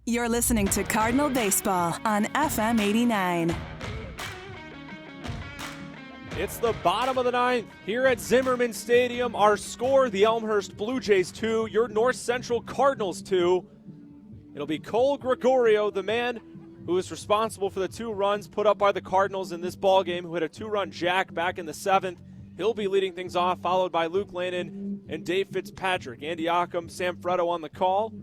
You're listening to Cardinal Baseball on FM 89. It's the bottom of the ninth here at Zimmerman Stadium. Our score, the Elmhurst Blue Jays 2, your North Central Cardinals 2. It'll be Cole Gregorio, the man who is responsible for the 2 runs put up by the Cardinals in this ballgame, who hit a 2-run jack back in the 7th. He'll be leading things off, followed by Luke Lannon and Dave Fitzpatrick. Andy Jachim, Sam Freddo on the call.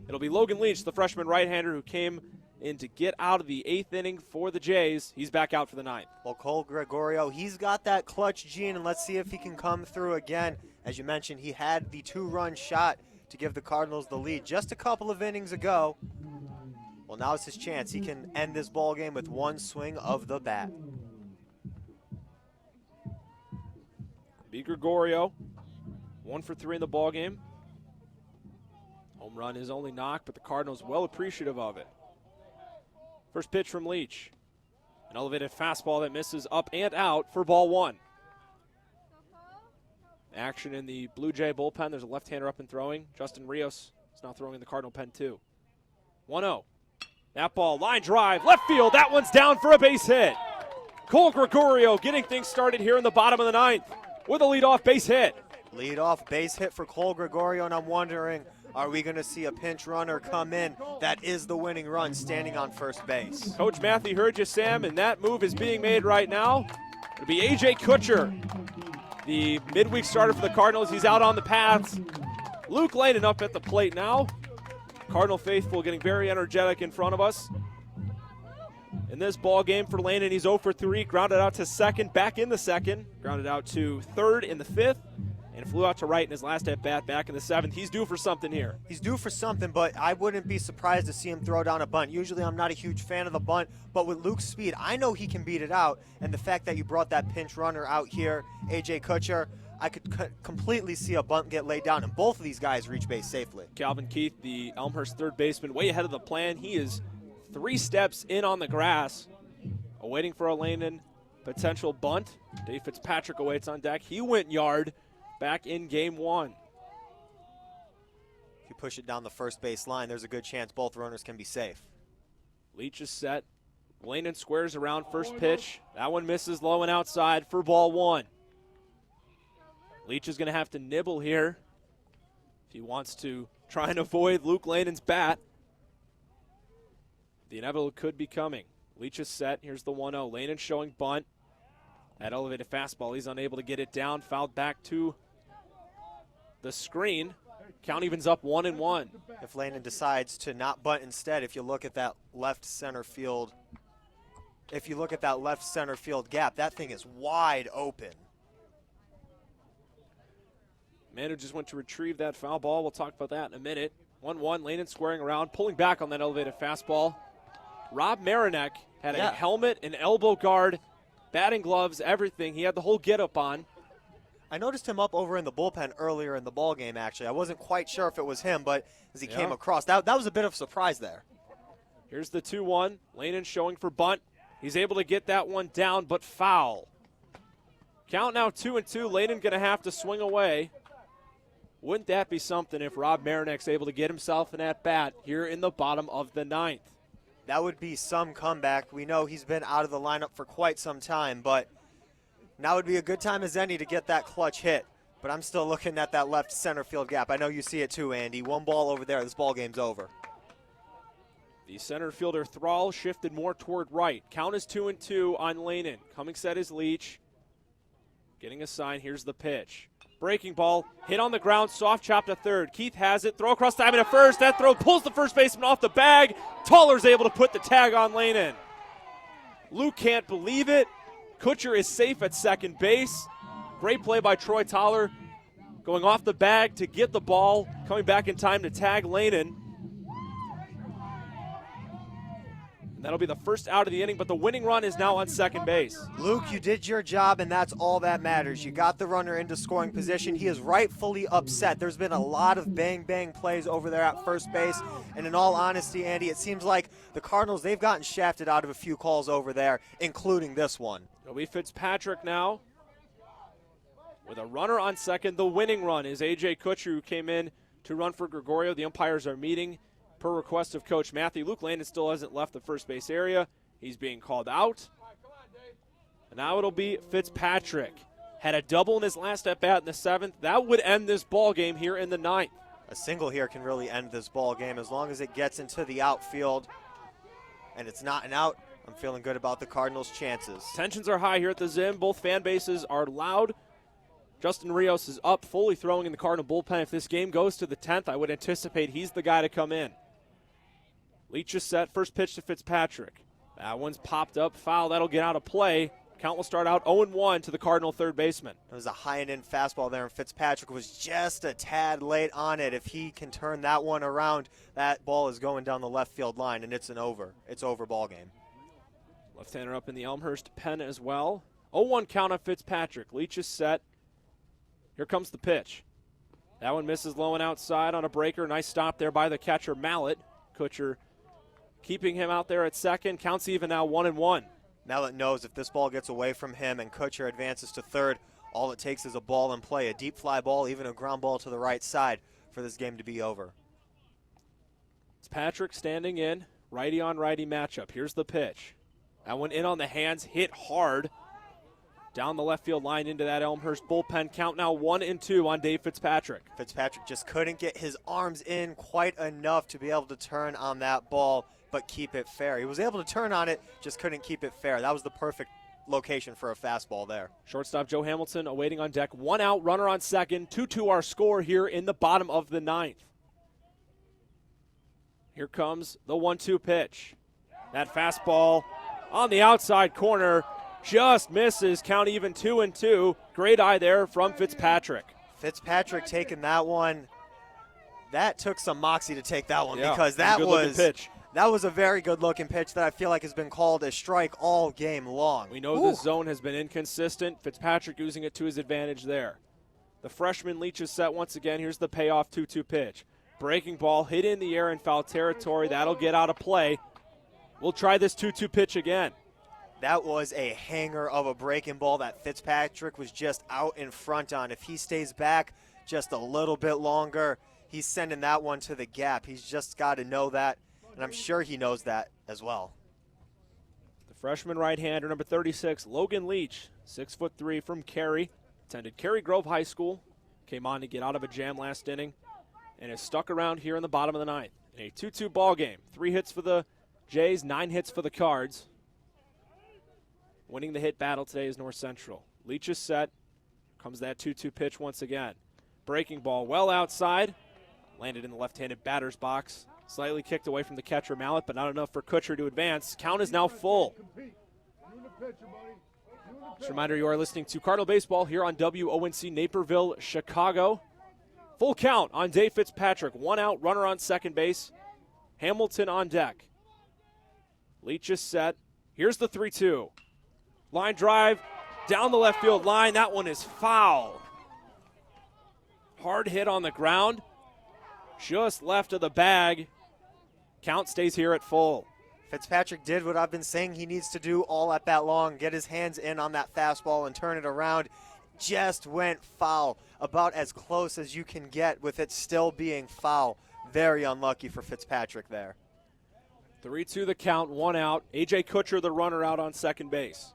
It'll be Logan Leach, the freshman right-hander who came in to get out of the 8th inning for the Jays. He's back out for the 9th. Well, Cole Gregorio, he's got that clutch gene, and let's see if he can come through again. As you mentioned, he had the 2-run shot to give the Cardinals the lead just a couple of innings ago. Well, now it's his chance. He can end this ball game with one swing of the bat. B. Gregorio, 1 for 3 in the ball game. Home run is only knocked, but the Cardinals well appreciative of it. First pitch from Leach. An elevated fastball that misses up and out for ball 1. Action in the Blue Jay bullpen. There's a left-hander up and throwing. Justin Rios is now throwing in the Cardinal pen too. 1-0. That ball, line drive, left field. That one's down for a base hit. Cole Gregorio getting things started here in the bottom of the 9th with a leadoff base hit. Leadoff base hit for Cole Gregorio, and I'm wondering, are we going to see a pinch runner come in? That is the winning run, standing on first base. Coach Matthew heard you, Sam, and that move is being made right now. It'll be A.J. Kutcher, the midweek starter for the Cardinals. He's out on the paths. Luke Lannon up at the plate now. Cardinal faithful getting very energetic in front of us. In this ball game for Lannon, he's 0 for 3, grounded out to second, back in the second, grounded out to third in the 5th. And flew out to right in his last at-bat back in the 7th. He's due for something here. He's due for something, but I wouldn't be surprised to see him throw down a bunt. Usually I'm not a huge fan of the bunt, but with Luke's speed, I know he can beat it out. And the fact that you brought that pinch runner out here, A.J. Kutcher, I could completely see a bunt get laid down, and both of these guys reach base safely. Calvin Keith, the Elmhurst third baseman, way ahead of the plan. He is 3 steps in on the grass, awaiting for a Lannon potential bunt. Dave Fitzpatrick awaits on deck. He went yard back in game 1. If you push it down the first base line, there's a good chance both runners can be safe. Leach is set. Lannon squares around first pitch. That one misses low and outside for ball 1. Leach is going to have to nibble here if he wants to try and avoid Luke Lannon's bat. The inevitable could be coming. Leach is set. Here's the 1-0. Lannon showing bunt. That elevated fastball, he's unable to get it down. Fouled back to the screen. Count evens up 1-1. If Lannon decides to not bunt instead, if you look at that left center field, gap, that thing is wide open. Man who just went to retrieve that foul ball. We'll talk about that in a minute. 1-1, Lannon squaring around, pulling back on that elevated fastball. Rob Marinek had a helmet, an elbow guard, batting gloves, everything. He had the whole get-up on. I noticed him up over in the bullpen earlier in the ball game, actually. I wasn't quite sure if it was him, but as he came across, that was a bit of a surprise there. Here's the 2-1. Lannon showing for bunt. He's able to get that one down, but foul. Count now 2-2. Lannon going to have to swing away. Wouldn't that be something if Rob Marinek's able to get himself an at-bat here in the bottom of the 9th? That would be some comeback. We know he's been out of the lineup for quite some time, but now would be a good time as any to get that clutch hit. But I'm still looking at that left center field gap. I know you see it too, Andy. One ball over there. This ball game's over. The center fielder Thrall shifted more toward right. Count is 2-2 on Lannon. Coming set is Leach. Getting a sign. Here's the pitch. Breaking ball, hit on the ground, soft chop to third. Keith has it, throw across diamond to first. That throw pulls the first baseman off the bag. Toller's able to put the tag on Lannon. Luke can't believe it. Kutcher is safe at second base. Great play by Troy Toller, going off the bag to get the ball, coming back in time to tag Lannon. And that'll be the first out of the inning, but the winning run is now on second base. Luke, you did your job, and that's all that matters. You got the runner into scoring position. He is rightfully upset. There's been a lot of bang-bang plays over there at first base, and in all honesty, Andy, it seems like the Cardinals, they've gotten shafted out of a few calls over there, including this one. It'll be Fitzpatrick now with a runner on second. The winning run is A.J. Kutcher, who came in to run for Gregorio. The umpires are meeting per request of Coach Matthew. Luke Landon still hasn't left the first base area. He's being called out. And now it'll be Fitzpatrick. Had a double in his last at-bat in the 7th. That would end this ball game here in the 9th. A single here can really end this ball game as long as it gets into the outfield and it's not an out. I'm feeling good about the Cardinals' chances. Tensions are high here at the Zim. Both fan bases are loud. Justin Rios is up, fully throwing in the Cardinal bullpen. If this game goes to the 10th, I would anticipate he's the guy to come in. Leach is set. First pitch to Fitzpatrick. That one's popped up. Foul. That'll get out of play. Count will start out 0-1 to the Cardinal third baseman. It was a high and in fastball there, and Fitzpatrick was just a tad late on it. If he can turn that one around, that ball is going down the left field line, and it's over. It's over ball game. Left-hander up in the Elmhurst pen as well. 0-1 count on Fitzpatrick. Leach is set. Here comes the pitch. That one misses low and outside on a breaker. Nice stop there by the catcher, Mallett. Kutcher keeping him out there at second. Counts even now 1-1. Mallett knows if this ball gets away from him and Kutcher advances to third, all it takes is a ball in play, a deep fly ball, even a ground ball to the right side for this game to be over. It's Patrick standing in, righty on righty matchup. Here's the pitch. That one in on the hands, hit hard down the left field line into that Elmhurst bullpen. Count now 1-2 on Dave Fitzpatrick. Fitzpatrick just couldn't get his arms in quite enough to be able to turn on that ball, but keep it fair. He was able to turn on it, just couldn't keep it fair. That was the perfect location for a fastball there. Shortstop Joe Hamilton awaiting on deck. 1 out, runner on second. 2-2 our score here in the bottom of the 9th. Here comes the 1-2 pitch. That fastball on the outside corner just misses. Count even 2-2. Great eye there from Fitzpatrick. Fitzpatrick taking that one. That took some moxie to take that one, because that was pitch. That was a very good-looking pitch that I feel like has been called a strike all game long. We know the zone has been inconsistent. Fitzpatrick using it to his advantage there. The freshman Leach is set once again. Here's the payoff 2-2 pitch. Breaking ball hit in the air in foul territory. That'll get out of play. We'll try this 2-2 pitch again. That was a hanger of a breaking ball that Fitzpatrick was just out in front on. If he stays back just a little bit longer, he's sending that one to the gap. He's just got to know that. And I'm sure he knows that as well. The freshman right-hander, number 36, Logan Leach, 6'3" from Cary. Attended Cary Grove High School. Came on to get out of a jam last inning. And is stuck around here in the bottom of the 9th. In a 2-2 ball game. 3 hits for the Jays, 9 hits for the Cards. Winning the hit battle today is North Central. Leach is set. Comes that 2-2 pitch once again. Breaking ball well outside. Landed in the left-handed batter's box. Slightly kicked away from the catcher, Mallett, but not enough for Kutcher to advance. Count is now full. Just a reminder, you are listening to Cardinal Baseball here on WONC Naperville, Chicago. Full count on Dave Fitzpatrick. 1 out, runner on second base. Hamilton on deck. Leach is set. Here's the 3-2. Line drive down the left field line. That one is foul. Hard hit on the ground. Just left of the bag. Count stays here at full. Fitzpatrick did what I've been saying he needs to do all at bat long. Get his hands in on that fastball and turn it around. Just went foul. About as close as you can get with it still being foul. Very unlucky for Fitzpatrick there. 3-2 the count, 1 out. A.J. Kutcher, the runner, out on second base.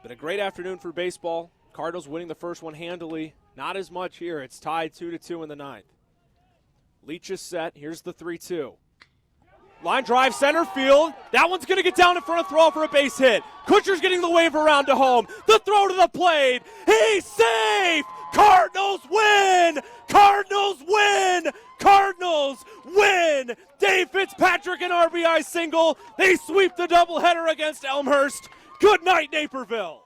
Been a great afternoon for baseball. Cardinals winning the first one handily. Not as much here. It's tied 2-2 in the 9th. Leach is set. Here's the 3-2. Line drive, center field. That one's going to get down in front of throw for a base hit. Kutcher's getting the wave around to home. The throw to the plate. He's safe. Cardinals win. Cardinals win. Cardinals win. Dave Fitzpatrick an RBI single. They sweep the doubleheader against Elmhurst. Good night, Naperville.